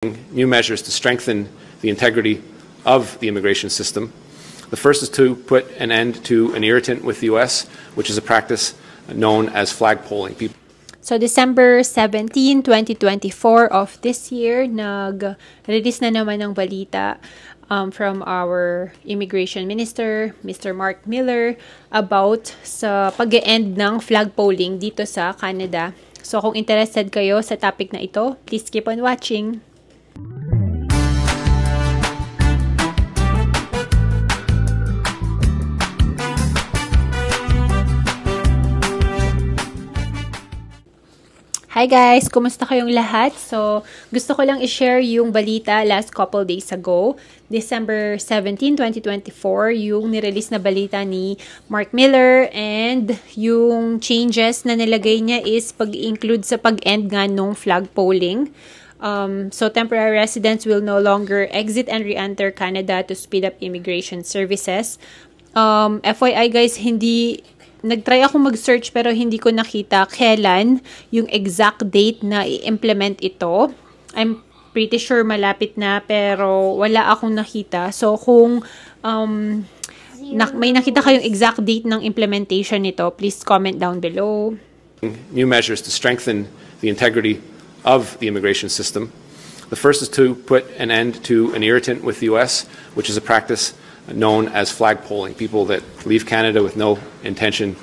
new measures to strengthen the integrity of the immigration system. The first is to put an end to an irritant with the U.S., which is a practice known as flag polling. So, December 17, 2024 of this year, nag-release na naman ng balita from our Immigration Minister, Mr. Mark Miller, about sa pag-e-end ng flag polling dito sa Canada. So, kung interested kayo sa topic na ito, please keep on watching. Hi guys! Kumusta kayong lahat? So, gusto ko lang i-share yung balita last couple days ago. December 17, 2024, yung nirelease na balita ni Mark Miller, and yung changes na nilagay niya is pag-include sa pag-end nga nung flag polling. So, temporary residents will no longer exit and re-enter Canada to speed up immigration services. FYI guys, nag-try ako mag-search pero hindi ko nakita kailan yung exact date na i-implement ito. I'm pretty sure malapit na pero wala akong nakita. So kung may nakita kayong exact date ng implementation nito, please comment down below. New measures to strengthen the integrity of the immigration system. The first is to put an end to an irritant with the U.S., which is a practice known as flag polling. People that leave Canada with no intention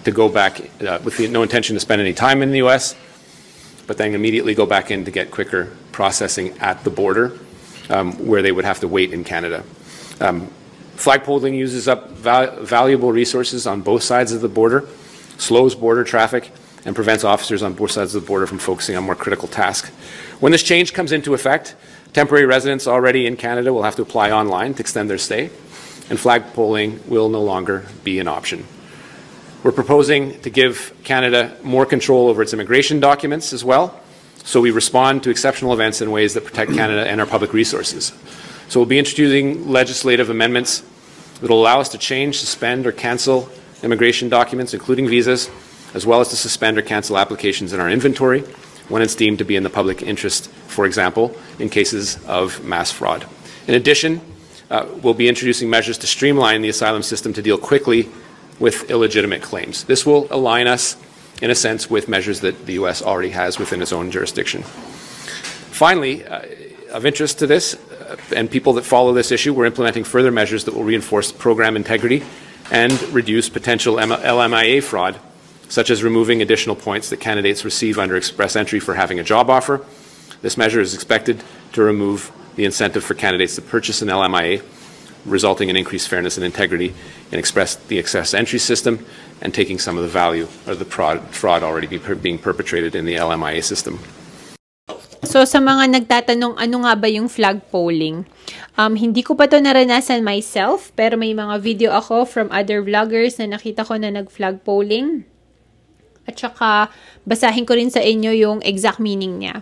to go back, no intention to spend any time in the U.S., but then immediately go back in to get quicker processing at the border, where they would have to wait in Canada. Flag polling uses up valuable resources on both sides of the border, slows border traffic, and prevents officers on both sides of the border from focusing on more critical tasks. When this change comes into effect, temporary residents already in Canada will have to apply online to extend their stay, and flag polling will no longer be an option. We're proposing to give Canada more control over its immigration documents as well, so we respond to exceptional events in ways that protect Canada and our public resources. So we'll be introducing legislative amendments that will allow us to change, suspend, or cancel immigration documents, including visas, as well as to suspend or cancel applications in our inventory when it's deemed to be in the public interest, for example, in cases of mass fraud. In addition, we'll be introducing measures to streamline the asylum system to deal quickly with illegitimate claims. This will align us, in a sense, with measures that the U.S. already has within its own jurisdiction. Finally, of interest to this, and people that follow this issue, we're implementing further measures that will reinforce program integrity and reduce potential LMIA fraud, such as removing additional points that candidates receive under express entry for having a job offer. This measure is expected to remove the incentive for candidates to purchase an LMIA, resulting in increased fairness and integrity in the express entry system and taking some of the value of the fraud already being perpetrated in the LMIA system. So, sa mga nagtatanong ano nga ba yung flag polling, hindi ko pa to naranasan myself, pero may mga video ako from other vloggers na nakita ko na nag-flag polling. At saka, basahin ko rin sa inyo yung exact meaning niya.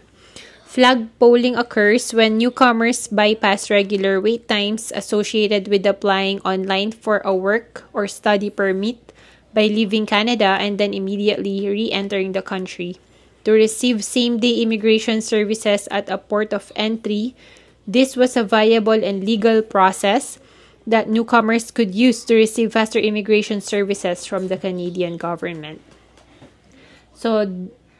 Flag polling occurs when newcomers bypass regular wait times associated with applying online for a work or study permit by leaving Canada and then immediately re-entering the country. To receive same-day immigration services at a port of entry, this was a viable and legal process that newcomers could use to receive faster immigration services from the Canadian government. So,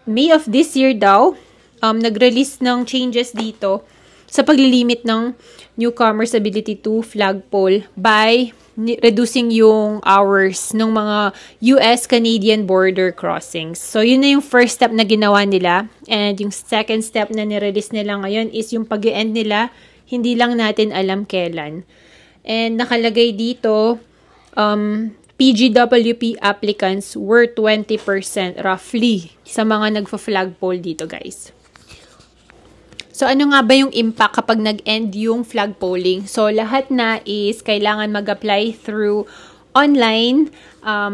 May of this year daw, nag-release ng changes dito sa paglilimit ng newcomers' ability to flag poll by reducing yung hours ng mga US-Canadian border crossings. So, yun na yung first step na ginawa nila. And yung second step na nirelease nila ngayon is yung pag-e-end nila, hindi lang natin alam kailan. And nakalagay dito, PGWP applicants were 20% roughly sa mga nagfa-flag poll dito, guys. So, ano nga ba yung impact kapag nag-end yung flag polling? So, lahat na is kailangan mag-apply through online.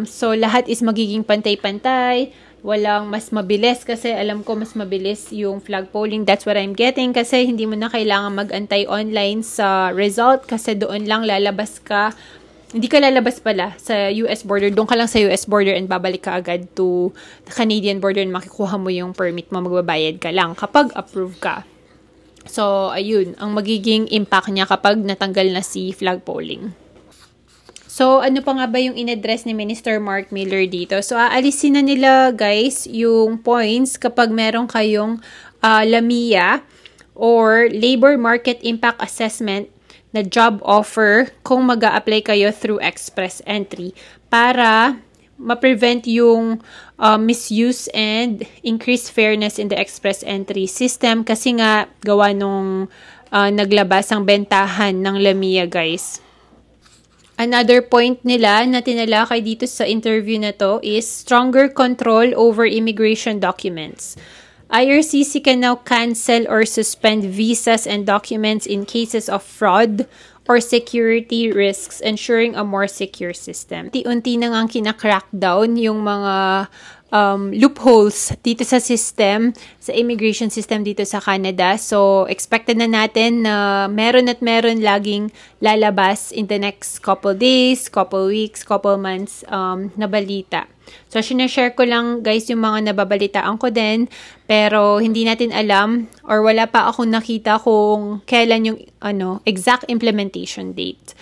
So, lahat is magiging pantay-pantay. Walang mas mabilis kasi alam ko mas mabilis yung flag polling. That's what I'm getting kasi hindi mo na kailangan mag-antay online sa result kasi doon lang lalabas ka. Hindi ka lalabas pala sa US border. Doon ka lang sa US border and babalik ka agad to the Canadian border and makikuha mo yung permit mo. Magbabayad ka lang kapag approve ka. So, ayun, ang magiging impact niya kapag natanggal na si flagpoling. So, ano pa nga ba yung in-address ni Minister Mark Miller dito? So, aalisin na nila, guys, yung points kapag meron kayong LAMIA or Labor Market Impact Assessment na job offer kung mag-a-apply kayo through express entry para ma-prevent yung misuse and increased fairness in the express entry system kasi nga gawa nung naglabas ang bentahan ng LAMIA, guys. Another point nila na tinalakay dito sa interview na to is stronger control over immigration documents. IRCC can now cancel or suspend visas and documents in cases of fraud or security risks, ensuring a more secure system. Unti-unti na nga kina-crackdown yung mga loopholes dito sa system, sa immigration system dito sa Canada. So, expected na natin na meron at meron laging lalabas in the next couple days, couple weeks, couple months na balita. So, sinashare ko lang, guys, yung mga nababalitaan ko din. Pero, hindi natin alam or wala pa akong nakita kung kailan yung exact implementation date.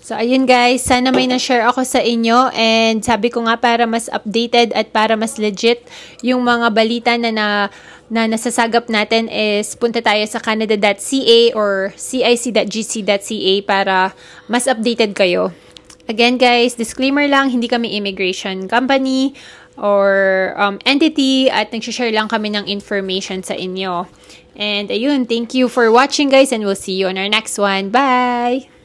So, ayun guys, sana may na-share ako sa inyo and sabi ko nga para mas updated at para mas legit yung mga balita na nasasagap natin is punta tayo sa canada.ca or cic.gc.ca para mas updated kayo. Again guys, disclaimer lang, hindi kami immigration company or entity at nagsishare lang kami ng information sa inyo. And ayun, thank you for watching guys and we'll see you on our next one. Bye!